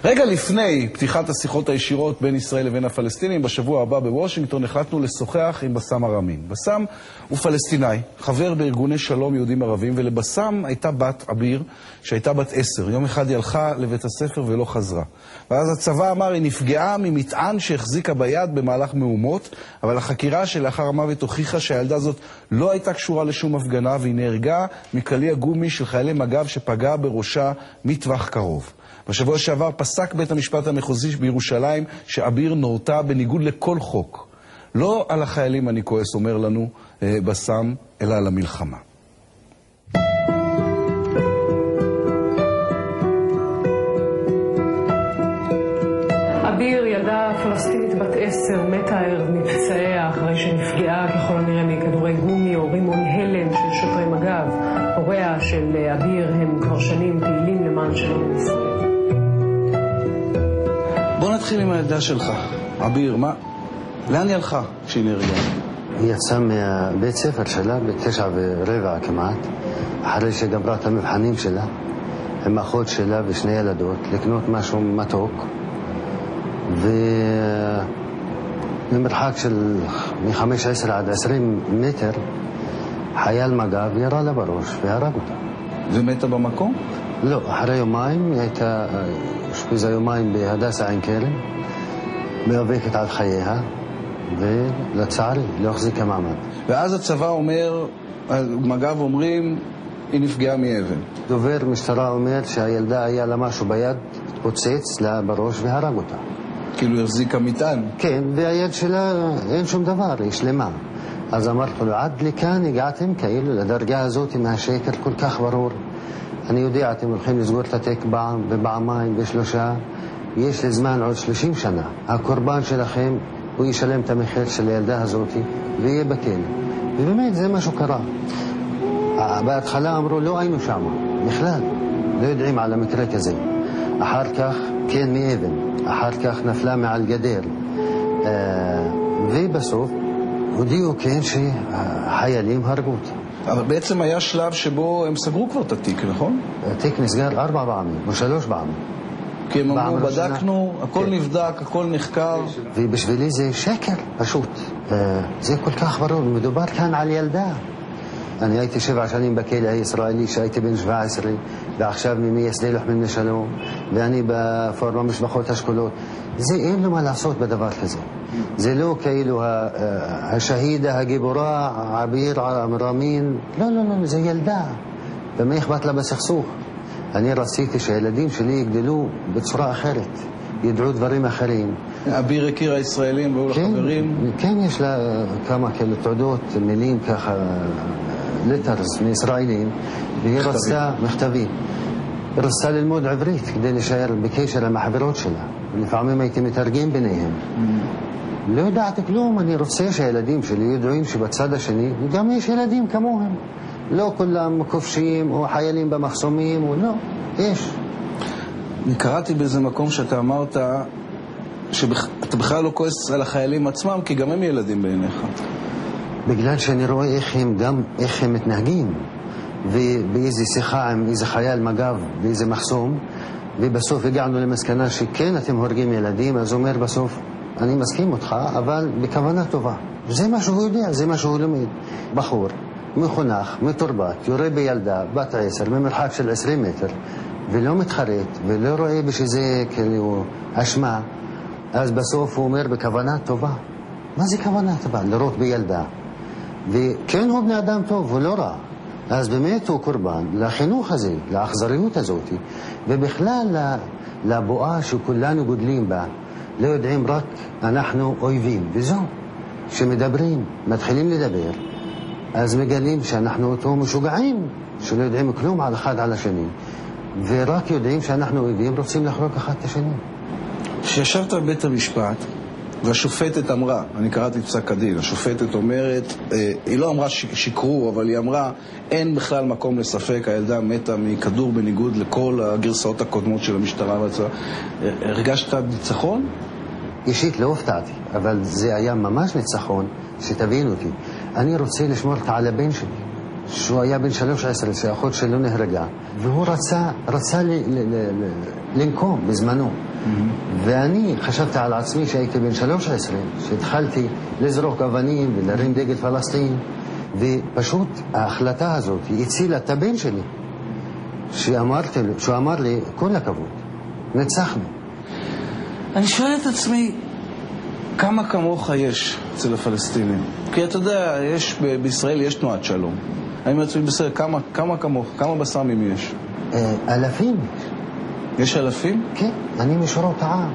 רגע לפני פתיחת השיחות הישירות בין ישראל לבין הפלסטינים, בשבוע הבא בוושינגטון החלטנו לשוחח עם בסם ארמין. בסם הוא פלסטיני, חבר בארגוני שלום יהודים ערבים, ולבסם הייתה בת אביר שהייתה בת 10. יום אחד היא הלכה לבית הספר ולא חזרה. ואז הצבא אמר, היא נפגעה ממטען שהחזיקה ביד במהלך מהומות, אבל החקירה שלאחר המוות הוכיחה שהילדה הזאת לא הייתה קשורה לשום הפגנה, והיא נהרגה מקליע גומי של חיילי מג"ב שפגע בראשה מטווח קרוב. בשבוע שעבר פסק בית המשפט המחוזי בירושלים שאביר נורתה בניגוד לכל חוק. לא על החיילים אני כועס, אומר לנו בסם, אלא על המלחמה. אביר, ילדה פלסטינית בת 10, מתה ערב מפצעיה אחרי שנפגעה ככל הנראה מכדורי גומי או רימון הלם של שוטרי מג"ב. הוריה של אביר הם כבר שנים פעילים למען שלום ישראל. בוא נתחיל עם הילדה שלך. אביר, לאן היא הלכה כשהיא נהרגה? היא יצאה מהבית ספר שלה ב9:15 כמעט, אחרי שגמרה את המבחנים שלה, עם אחות שלה ושני ילדות, לקנות משהו מתוק, וממרחק של מ-15 עד 20 מטר, חייל מג"ב ירה לה בראש והרג אותה. ומתה במקום? לא, אחרי יומיים היא הייתה אושפזה יומיים בהדסה עין כרם, מאבקת על חייה, ולצערי לא החזיקה מעמד. ואז הצבא אומר, מג"ב אומרים, היא נפגעה מאבן. דובר משטרה אומר שהילדה היה לה משהו ביד, התפוצץ לה בראש והרג אותה. כאילו החזיקה מטען? כן, והיד שלה אין שום דבר, היא שלמה. אז אמרתי לו, עד לכאן הגעתם כאילו לדרגה הזאת מהשקר כל כך ברור. אני יודע, אתם הולכים לסגור את התיק פעם ופעמיים ושלושה. יש לזמן עוד 30 שנה. הקורבן שלכם, הוא ישלם את המחיר של הילדה הזאת ויהיה בכלא. ובאמת זה משהו קרה. בהתחלה אמרו, לא היינו שם, בכלל. לא יודעים על המקרה כזה. אחר כך, כן מאבן. אחר כך נפלה מעל גדר. ובסוף, הודיעו כן שהחיילים הרגו אותה. אבל בעצם היה שלב שבו הם סגרו כבר את התיק, נכון? התיק נסגר 4 פעמים, או 3 פעמים. כי הם אמרו, בדקנו, הכל נבדק, הכל נחקר. ובשבילי זה שקר, פשוט. זה כל כך ברור, מדובר כאן על ילדה. אני הייתי 7 שנים בכלא הישראלי, שהייתי בן 17, ועכשיו ממייסדי לוחמים לשלום, ואני בפורום משפחות השכולות. זה אין לו מה לעשות בדבר כזה. זה לא כאילו השהידה, הגיבורה, אביר ארמין. לא, לא, לא, זה ילדה. ומה אכפת לה בסכסוך? אני רציתי שהילדים שלי יגדלו בצורה אחרת, ידעו דברים אחרים. אביר הכיר הישראלים והיו לחברים? כן, יש לה כמה כאלה תעודות, מילים ככה, לטרס מישראלים, והיא רצתה מכתבים. היא רצתה ללמוד עברית כדי להישאר בקשר עם החברות שלה. לפעמים הייתי מתרגם ביניהם. לא יודעת כלום, אני רוצה שהילדים שלי ידועים שבצד השני גם יש ילדים כמוהם. לא כולם כובשים או חיילים במחסומים, או לא, יש. אני קראתי באיזה מקום שאתה אמרת שאתה בכלל לא כועס על החיילים עצמם, כי גם הם ילדים בעיניך. בגלל שאני רואה איך הם מתנהגים, ובאיזה שיחה עם איזה חייל מג"ב באיזה מחסום, ובסוף הגענו למסקנה שכן אתם הורגים ילדים, אז אומר בסוף, אני מסכים אותך, אבל בכוונה טובה. זה מה שהוא יודע, זה מה שהוא לומד. בחור, מחונך, מתורבת, יורה בילדה, בת 10, ממרחק של 20 מטר, ולא מתחרט, ולא רואה בשזה כאילו אשמה, אז בסוף הוא אומר בכוונה טובה. מה זה כוונה טובה? לראות בילדה. וכן הוא בני אדם טוב, הוא לא רע. אז באמת הוא קורבן לחינוך הזה, לאכזריות הזאת, ובכלל לבועה שכולנו גודלים בה. לא יודעים רק אנחנו אויבים, וזהו. שמדברים, מתחילים לדבר, אז מגלים שאנחנו אותו משוגעים, שלא יודעים כלום על אחד על השני, ורק יודעים שאנחנו אויבים, רוצים לחלוק אחד את השני. כשישבת בבית המשפט, והשופטת אמרה, אני קראתי פסק הדין, השופטת אומרת, היא לא אמרה שיקרו, אבל היא אמרה, אין בכלל מקום לספק, הילדה מתה מכדור בניגוד לכל הגרסאות הקודמות של המשטרה והצבא. הרגשת ניצחון? אישית לא הופתעתי, אבל זה היה ממש ניצחון, שתבין אותי. אני רוצה לשמור על הבן שלי. שהוא היה בן 13, שהאחות שלו נהרגה, והוא רצה לנקום בזמנו. ואני חשבתי על עצמי שהייתי בן 13, שהתחלתי לזרוק אבנים ולהרים דגל פלסטין, ופשוט ההחלטה הזאת היא הצילה את הבן שלי, שהוא אמר לי, כל הכבוד, ניצחנו. אני שואל את עצמי, כמה כמוך יש אצל הפלסטינים? כי אתה יודע, בישראל יש תנועת שלום. אני מצוי בסדר, כמה כמוך, כמה בסמים יש? אלפים. יש אלפים? כן, אני משורות העם.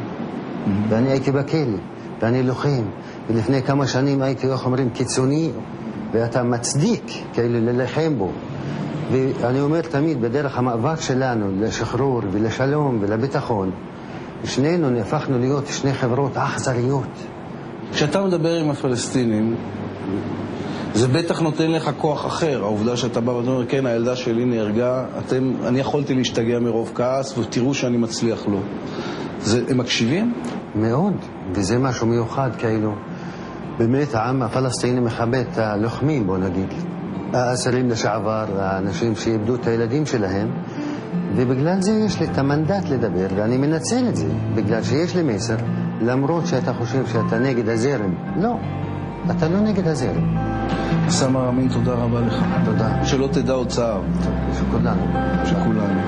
ואני הייתי בכלא, ואני לוחם. ולפני כמה שנים הייתי, איך אומרים, קיצוני, ואתה מצדיק כאילו ללחם בו. ואני אומר תמיד, בדרך המאבק שלנו לשחרור ולשלום ולביטחון, שנינו נהפכנו להיות שני חברות אכזריות. כשאתה מדבר עם הפלסטינים, זה בטח נותן לך כוח אחר. העובדה שאתה בא ואומר, כן, הילדה שלי נהרגה, אני יכולתי להשתגע מרוב כעס, ותראו שאני מצליח לו. הם מקשיבים? מאוד, וזה משהו מיוחד כאילו. באמת העם הפלסטיני מכבד את הלוחמים, בוא נגיד. האסירים לשעבר, האנשים שאיבדו את הילדים שלהם, ובגלל זה יש לי את המנדט לדבר, ואני מנצל את זה, בגלל שיש לי מסר, למרות שאתה חושב שאתה נגד הזרם. לא, אתה לא נגד הזרם. סאמר אמין, תודה רבה לך. תודה. שלא תדע עוד צער. שכולנו. שכולנו.